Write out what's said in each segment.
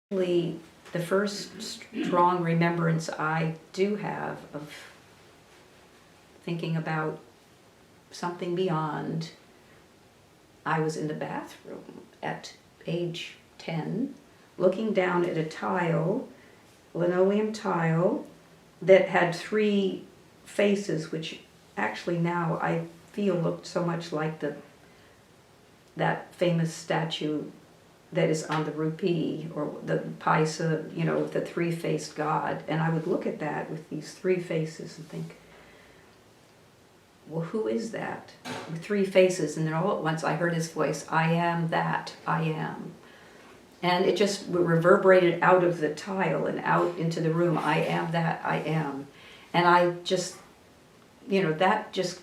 The first strong remembrance I do have of thinking about something beyond, I was in the bathroom at age 10, looking down at a tile, linoleum tile, that had 3 faces, which actually now I feel looked so much like that famous statue that is on the rupee, or the paisa, the 3-faced God. And I would look at that with these 3 faces and think, well, who is that? With 3 faces. And then all at once I heard his voice, I am that, I am. And it just reverberated out of the tile and out into the room, I am that, I am. And I just, that just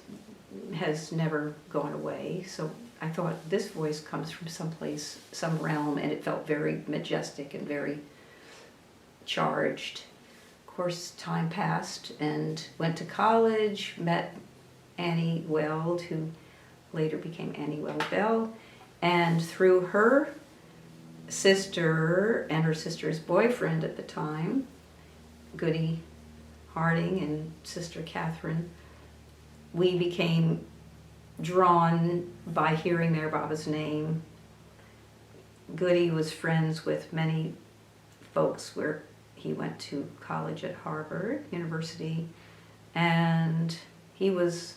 has never gone away. So I thought, this voice comes from someplace, some realm, and it felt very majestic and very charged. Of course, time passed and went to college, met Annie Weld, who later became Annie Weld Bell, and through her sister and her sister's boyfriend at the time, Goody Harding and Sister Catherine, we became drawn by hearing Mayor Baba's name. Goody was friends with many folks where he went to college at Harvard University, and he was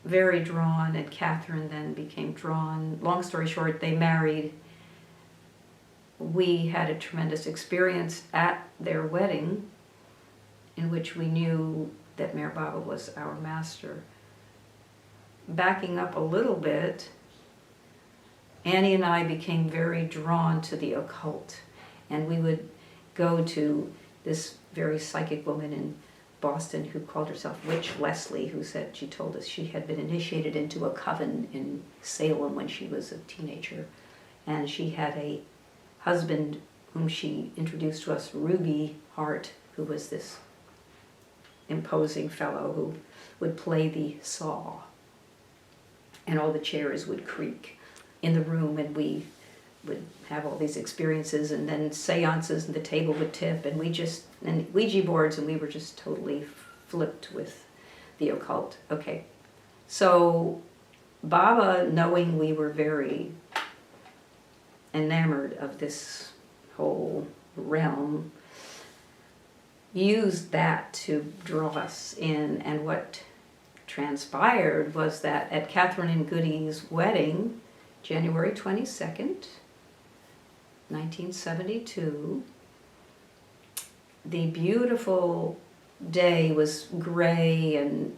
very drawn, and Catherine then became drawn. Long story short, they married. We had a tremendous experience at their wedding in which we knew that Mayor Baba was our master. Backing up a little bit, Annie and I became very drawn to the occult, and we would go to this very psychic woman in Boston who called herself Witch Leslie, who said, she told us she had been initiated into a coven in Salem when she was a teenager, and she had a husband whom she introduced to us, Ruby Hart, who was this imposing fellow who would play the saw, and all the chairs would creak in the room, and we would have all these experiences, and then seances, and the table would tip, and and Ouija boards, and we were just totally flipped with the occult. Okay, so Baba, knowing we were very enamored of this whole realm, used that to draw us in. And what transpired was that at Catherine and Goody's wedding, January 22nd, 1972, the beautiful day was gray and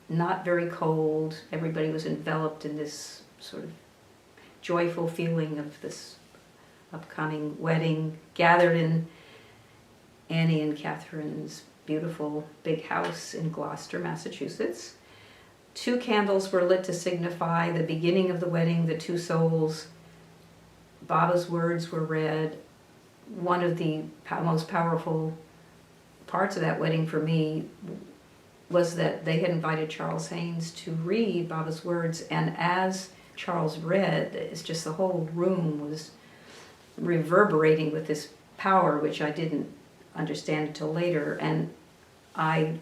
not very cold. Everybody was enveloped in this sort of joyful feeling of this upcoming wedding, gathered in Annie and Catherine's beautiful big house in Gloucester, Massachusetts. 2 candles were lit to signify the beginning of the wedding, the 2 souls. Baba's words were read. One of the most powerful parts of that wedding for me was that they had invited Charles Haynes to read Baba's words, and as Charles read, it's just the whole room was reverberating with this power, which I didn't understand until later. And I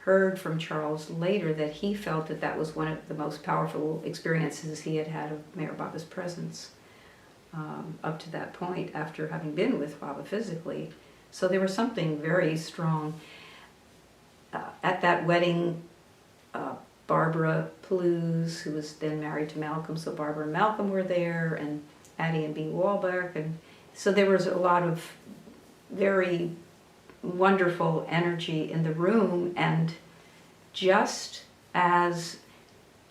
heard from Charles later that he felt that that was one of the most powerful experiences he had had of Mayor Baba's presence up to that point, after having been with Baba physically. So there was something very strong. At that wedding, Barbara Palouse, who was then married to Malcolm, so Barbara and Malcolm were there, and Addie and B. Wahlberg, and so there was a lot of very wonderful energy in the room. And just as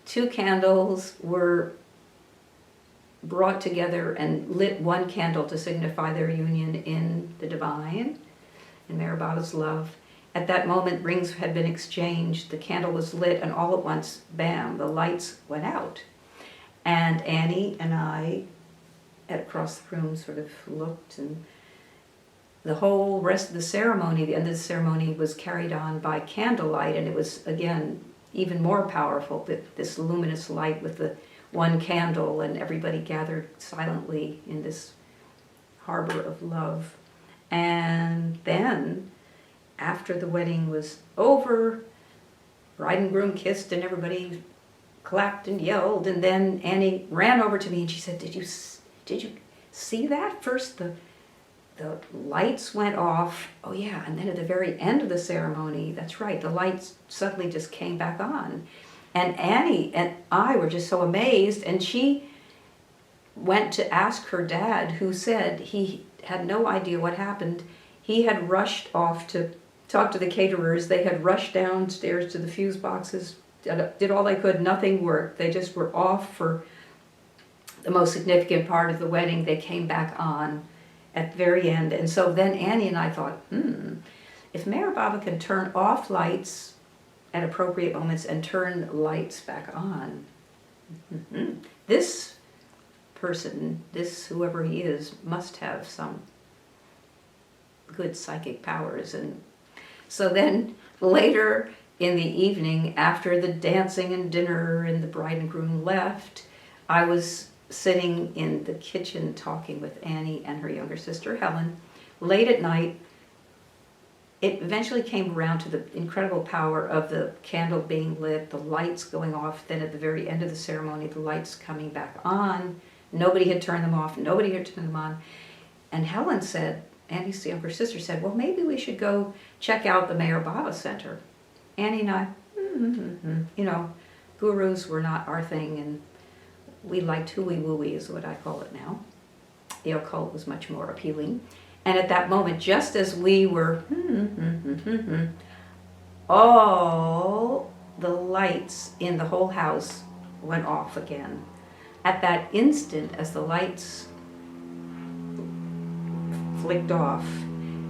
2 candles were brought together and lit 1 candle to signify their union in the divine, in Mayor Baba's love, at that moment rings had been exchanged, the candle was lit, and all at once, bam, the lights went out. And Annie and I, across the room, sort of looked, and the whole rest of the ceremony, the end of the ceremony, was carried on by candlelight, and it was, again, even more powerful, this luminous light with the 1 candle, and everybody gathered silently in this harbor of love. And then, after the wedding was over, bride and groom kissed and everybody clapped and yelled, and then Annie ran over to me and she said, did you see that? First the lights went off. Oh yeah, and then at the very end of the ceremony, that's right, the lights suddenly just came back on. And Annie and I were just so amazed, and she went to ask her dad, who said he had no idea what happened. He had rushed off to talk to the caterers. They had rushed downstairs to the fuse boxes, did all they could, nothing worked. They just were off for the most significant part of the wedding. They came back on at the very end. And so then Annie and I thought, if Mayor Baba can turn off lights at appropriate moments and turn lights back on, this person, this whoever he is, must have some good psychic powers. And so then later in the evening, after the dancing and dinner and the bride and groom left, I was sitting in the kitchen talking with Annie and her younger sister Helen. Late at night, it eventually came around to the incredible power of the candle being lit, the lights going off, then at the very end of the ceremony, the lights coming back on. Nobody had turned them off, nobody had turned them on. And Helen said, Annie's younger sister said, well, maybe we should go check out the Mayor Baba Center. Annie and I, you know, gurus were not our thing, and we liked hooey-wooey is what I call it now. The occult was much more appealing. And at that moment, just as we were, all the lights in the whole house went off again. At that instant, as the lights flicked off,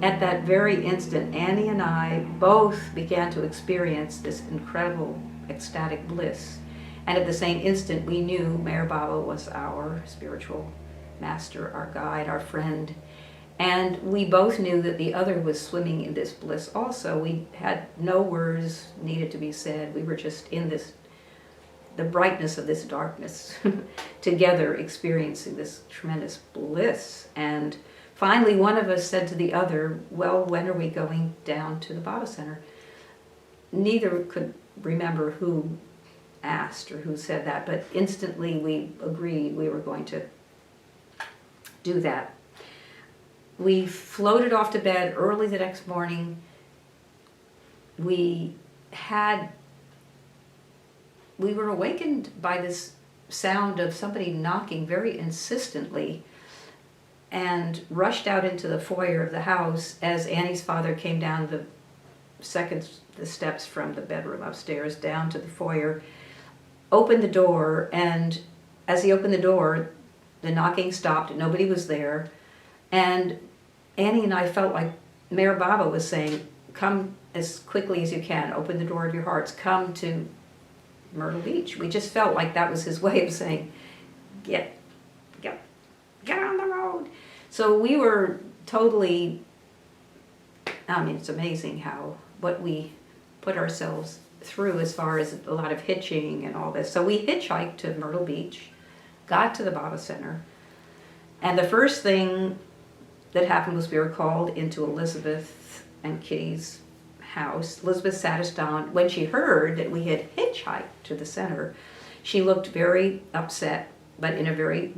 at that very instant, Annie and I both began to experience this incredible ecstatic bliss. And at the same instant, we knew Mayor Baba was our spiritual master, our guide, our friend. And we both knew that the other was swimming in this bliss also. We had no words needed to be said. We were just in this, the brightness of this darkness, together experiencing this tremendous bliss. And finally, one of us said to the other, well, when are we going down to the Baba Center? Neither could remember who asked or who said that, but instantly we agreed we were going to do that. We floated off to bed early the next morning. We were awakened by this sound of somebody knocking very insistently, and rushed out into the foyer of the house as Annie's father came down the steps from the bedroom upstairs down to the foyer, opened the door, and as he opened the door, the knocking stopped, nobody was there, and Annie and I felt like Mayor Baba was saying, come as quickly as you can, open the door of your hearts, come to Myrtle Beach. We just felt like that was his way of saying, get on the road. So we were totally, I mean, it's amazing what we put ourselves through as far as a lot of hitching and all this. So we hitchhiked to Myrtle Beach, got to the Baba Center, and the first thing that happened was we were called into Elizabeth and Kitty's house. Elizabeth sat us down. When she heard that we had hitchhiked to the center, she looked very upset, but in a very,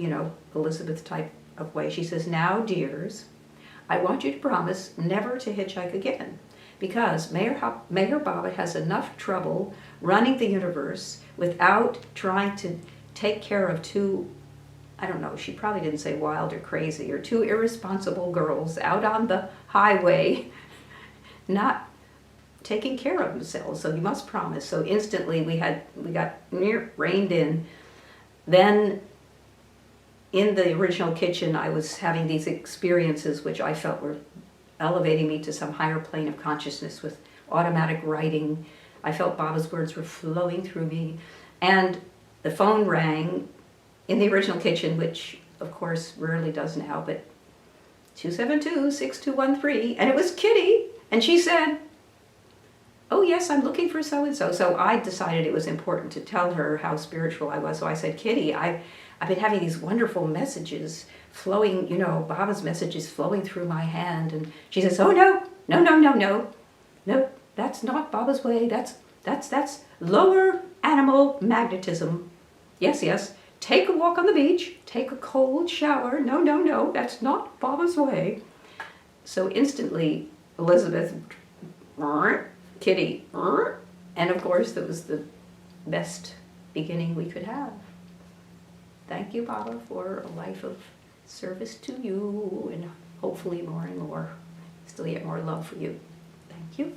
Elizabeth type of way. She says, now, dears, I want you to promise never to hitchhike again, because Mayor Baba has enough trouble running the universe without trying to take care of two, I don't know, she probably didn't say wild or crazy, or two irresponsible girls out on the highway not taking care of themselves. So you must promise. So instantly we got reined in. Then in the original kitchen, I was having these experiences which I felt were elevating me to some higher plane of consciousness with automatic writing. I felt Baba's words were flowing through me. And the phone rang in the original kitchen, which of course rarely does now, but 272-6213, and it was Kitty, and she said, oh yes, I'm looking for so-and-so. So I decided it was important to tell her how spiritual I was. So I said, Kitty, I've been having these wonderful messages flowing, Baba's messages flowing through my hand. And she says, oh no, that's not Baba's way. That's lower animal magnetism. Yes, take a walk on the beach, take a cold shower. No, that's not Baba's way. So instantly, Elizabeth, Kitty, and of course that was the best beginning we could have. Thank you, Baba, for a life of service to you, and hopefully more and more, still yet more love for you. Thank you.